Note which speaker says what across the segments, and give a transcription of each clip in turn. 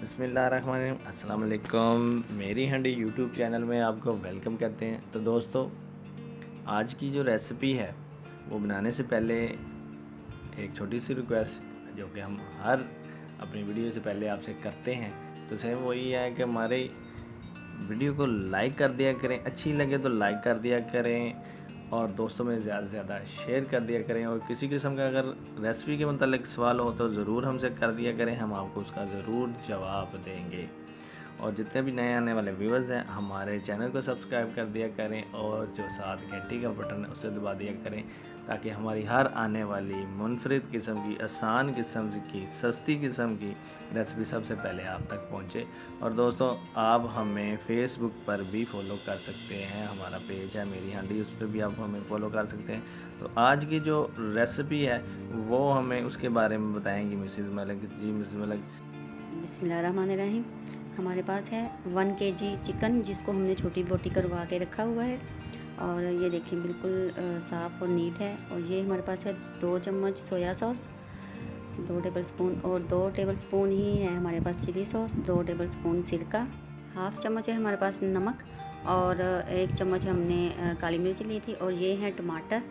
Speaker 1: बिस्मिल्लाहिर्रहमानिर्रहीम। अस्सलाम वालेकुम। मेरी हंडी यूट्यूब चैनल में आपको वेलकम करते हैं। तो दोस्तों, आज की जो रेसिपी है वो बनाने से पहले एक छोटी सी रिक्वेस्ट जो कि हम हर अपनी वीडियो से पहले आपसे करते हैं, तो सेम वही है कि हमारे वीडियो को लाइक कर दिया करें, अच्छी लगे तो लाइक कर दिया करें और दोस्तों में ज़्यादा से ज़्यादा शेयर कर दिया करें। और किसी किस्म का अगर रेसिपी के मतलब सवाल हो तो ज़रूर हमसे कर दिया करें, हम आपको उसका ज़रूर जवाब देंगे। और जितने भी नए आने वाले व्यूअर्स हैं हमारे चैनल को सब्सक्राइब कर दिया करें और जो साथ घंटी का बटन है उसे दबा दिया करें, ताकि हमारी हर आने वाली मुनफरिद किस्म की, आसान किस्म की, सस्ती किस्म की रेसिपी सबसे पहले आप तक पहुंचे। और दोस्तों, आप हमें फेसबुक पर भी फॉलो कर सकते हैं, हमारा पेज है मेरी हांडी, उस पर भी आप हमें फॉलो कर सकते हैं। तो आज की जो रेसिपी है वो हमें उसके बारे में बताएंगी मिसेज़ मलिक जी। मिसेज़ मलिक,
Speaker 2: बिस्मिल्लाहिर्रहमानिर्रहीम। हमारे पास है 1 केजी चिकन, जिसको हमने छोटी बोटी करवा के रखा हुआ है। और ये देखिए बिल्कुल साफ़ और नीट है। और ये हमारे पास है 2 चम्मच सोया सॉस, 2 टेबल स्पून, और 2 टेबल स्पून ही है हमारे पास चिली सॉस, 2 टेबल स्पून सिरका, हाफ़ चम्मच है हमारे पास नमक, और 1 चम्मच हमने काली मिर्च ली थी। और ये हैं टमाटर,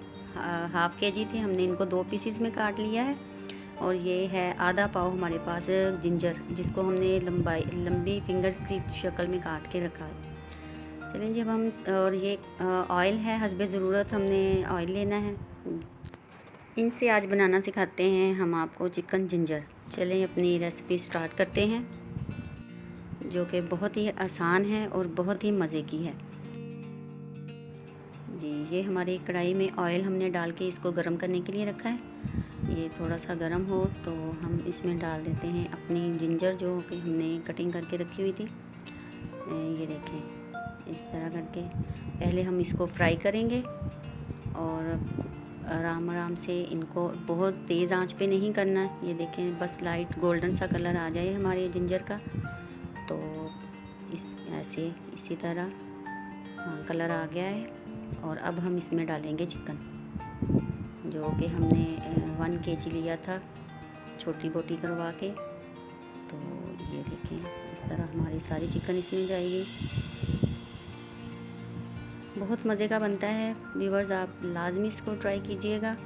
Speaker 2: हाफ़ केजी थे, हमने इनको 2 पीसीज में काट लिया है। और ये है आधा पाव हमारे पास जिंजर, जिसको हमने लंबी फिंगर की शक्ल में काट के रखा है। चलें जी, अब हम और ये ऑयल है, हस्बे ज़रूरत हमने ऑयल लेना है। इनसे आज बनाना सिखाते हैं हम आपको चिकन जिंजर। चलें अपनी रेसिपी स्टार्ट करते हैं, जो कि बहुत ही आसान है और बहुत ही मज़े की है जी। ये हमारी कढ़ाई में ऑयल हमने डाल के इसको गर्म करने के लिए रखा है। ये थोड़ा सा गर्म हो तो हम इसमें डाल देते हैं अपनी जिंजर, जो कि हमने कटिंग करके रखी हुई थी। ये देखें, इस तरह करके पहले हम इसको फ्राई करेंगे और आराम आराम से इनको, बहुत तेज़ आंच पे नहीं करना है। ये देखें, बस लाइट गोल्डन सा कलर आ जाए हमारे जिंजर का, तो इस ऐसे इसी तरह कलर आ गया है। और अब हम इसमें डालेंगे चिकन, जो कि हमने 1 केजी लिया था छोटी बोटी करवा के। तो ये देखें, इस तरह हमारी सारी चिकन इसमें जाएगी। बहुत मज़े का बनता है व्यूअर्स, आप लाजमी इसको ट्राई कीजिएगा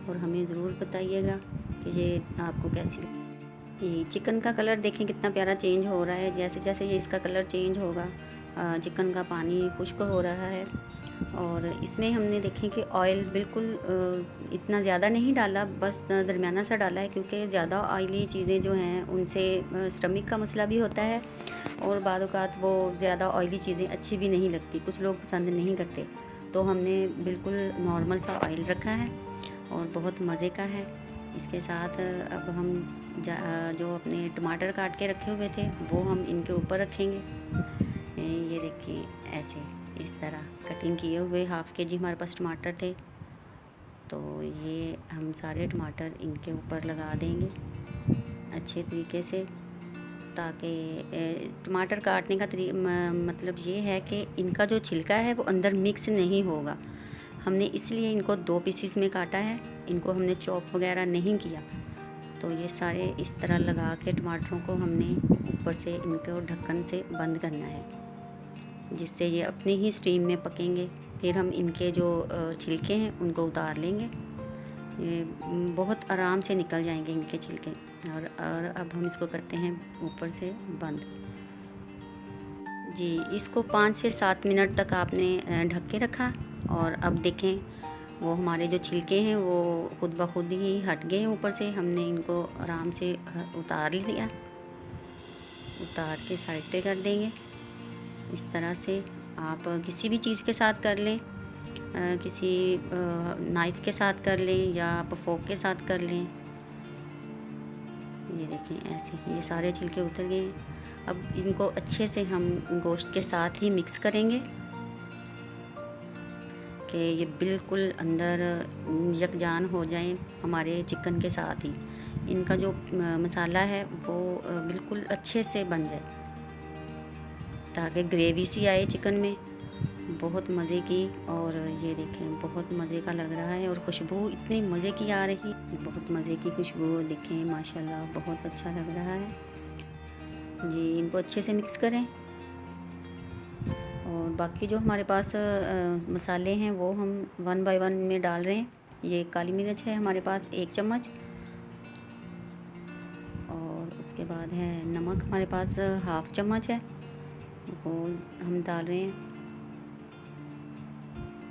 Speaker 2: और हमें ज़रूर बताइएगा कि ये आपको कैसी लगी। ये चिकन का कलर देखें कितना प्यारा चेंज हो रहा है। जैसे जैसे ये इसका कलर चेंज होगा, चिकन का पानी खुश्क हो रहा है। और इसमें हमने देखें कि ऑयल बिल्कुल इतना ज़्यादा नहीं डाला, बस दरमियाना सा डाला है, क्योंकि ज़्यादा ऑयली चीज़ें जो हैं उनसे स्टमक का मसला भी होता है और बाद औक़ात वो ज़्यादा ऑयली चीज़ें अच्छी भी नहीं लगती, कुछ लोग पसंद नहीं करते। तो हमने बिल्कुल नॉर्मल सा ऑयल रखा है और बहुत मज़े का है। इसके साथ अब हम जो अपने टमाटर काट के रखे हुए थे वो हम इनके ऊपर रखेंगे। ये देखिए, ऐसे इस तरह कटिंग किए हुए 1/2 केजी हमारे पास टमाटर थे, तो ये हम सारे टमाटर इनके ऊपर लगा देंगे अच्छे तरीके से, ताकि टमाटर काटने का मतलब ये है कि इनका जो छिलका है वो अंदर मिक्स नहीं होगा। हमने इसलिए इनको 2 पीसीस में काटा है, इनको हमने चॉप वगैरह नहीं किया। तो ये सारे इस तरह लगा के टमाटरों को हमने ऊपर से इनको ढक्कन से बंद करना है, जिससे ये अपनी ही स्टीम में पकेंगे। फिर हम इनके जो छिलके हैं उनको उतार लेंगे, ये बहुत आराम से निकल जाएंगे इनके छिलके। और अब हम इसको करते हैं ऊपर से बंद जी। इसको 5 से 7 मिनट तक आपने ढक के रखा। और अब देखें, वो हमारे जो छिलके हैं वो खुद ब खुद ही हट गए ऊपर से। हमने इनको आराम से उतार लिया, उतार के साइड पे कर देंगे। इस तरह से आप किसी भी चीज़ के साथ कर लें, किसी नाइफ़ के साथ कर लें या आप फोक के साथ कर लें। ये देखें, ऐसे ये सारे छिलके उतर गए हैं। अब इनको अच्छे से हम गोश्त के साथ ही मिक्स करेंगे कि ये बिल्कुल अंदर यकजान हो जाए हमारे चिकन के साथ ही। इनका जो मसाला है वो बिल्कुल अच्छे से बन जाए, ताकि ग्रेवी सी आए चिकन में, बहुत मज़े की। और ये देखें, बहुत मज़े का लग रहा है और खुशबू इतनी मज़े की आ रही, बहुत मज़े की खुशबू। देखें माशाल्लाह, बहुत अच्छा लग रहा है। जी इनको अच्छे से मिक्स करें। और बाकी जो हमारे पास मसाले हैं वो हम 1 बाय 1 में डाल रहे हैं। ये काली मिर्च है हमारे पास 1 चम्मच, और उसके बाद है नमक हमारे पास 1/2 चम्मच है, वो हम डाल रहे हैं।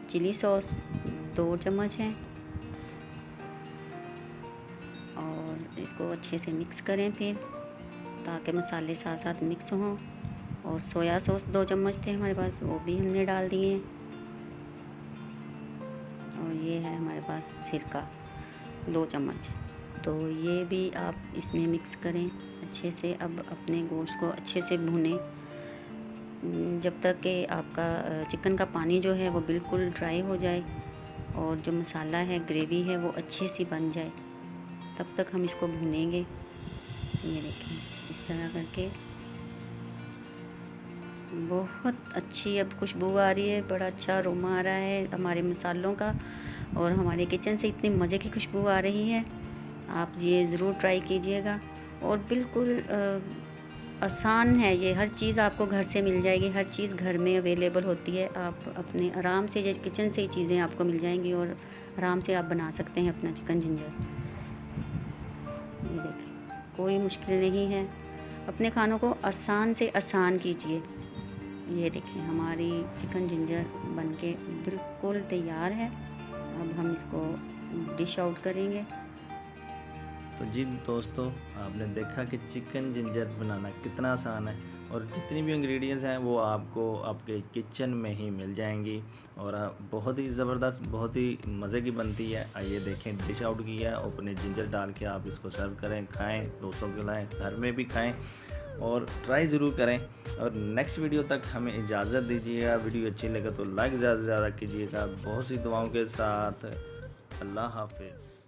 Speaker 2: चिली सॉस 2 चम्मच है, और इसको अच्छे से मिक्स करें फिर, ताकि मसाले साथ साथ मिक्स हों। और सोया सॉस 2 चम्मच थे हमारे पास, वो भी हमने डाल दिए। और ये है हमारे पास सिरका 2 चम्मच, तो ये भी आप इसमें मिक्स करें अच्छे से। अब अपने गोश्त को अच्छे से भूनें जब तक कि आपका चिकन का पानी जो है वो बिल्कुल ड्राई हो जाए, और जो मसाला है, ग्रेवी है, वो अच्छे से बन जाए, तब तक हम इसको भूनेंगे। ये देखें इस तरह करके बहुत अच्छी अब खुशबू आ रही है, बड़ा अच्छा अरोमा आ रहा है हमारे मसालों का, और हमारे किचन से इतनी मज़े की खुशबू आ रही है। आप ये ज़रूर ट्राई कीजिएगा, और बिल्कुल आसान है ये। हर चीज़ आपको घर से मिल जाएगी, हर चीज़ घर में अवेलेबल होती है। आप अपने आराम से ये किचन से ही चीज़ें आपको मिल जाएंगी, और आराम से आप बना सकते हैं अपना चिकन जिंजर। ये देखें कोई मुश्किल नहीं है, अपने खानों को आसान से आसान कीजिए। ये देखिए हमारी चिकन जिंजर बनके बिल्कुल तैयार है। अब हम इसको डिश आउट करेंगे।
Speaker 1: तो जी दोस्तों, आपने देखा कि चिकन जिंजर बनाना कितना आसान है, और जितनी भी इंग्रेडिएंट्स हैं वो आपको आपके किचन में ही मिल जाएंगी, और बहुत ही ज़बरदस्त, बहुत ही मज़े की बनती है। आइए देखें, डिश आउट किया है, अपने जिंजर डाल के आप इसको सर्व करें, खाएं, दोस्तों को खिलाएं, घर में भी खाएं, और ट्राई ज़रूर करें। और नेक्स्ट वीडियो तक हमें इजाज़त दीजिएगा। वीडियो अच्छी लगे तो लाइक ज़्यादा से ज़्यादा कीजिएगा। बहुत सी दुआओं के साथ, अल्लाह हाफिज़।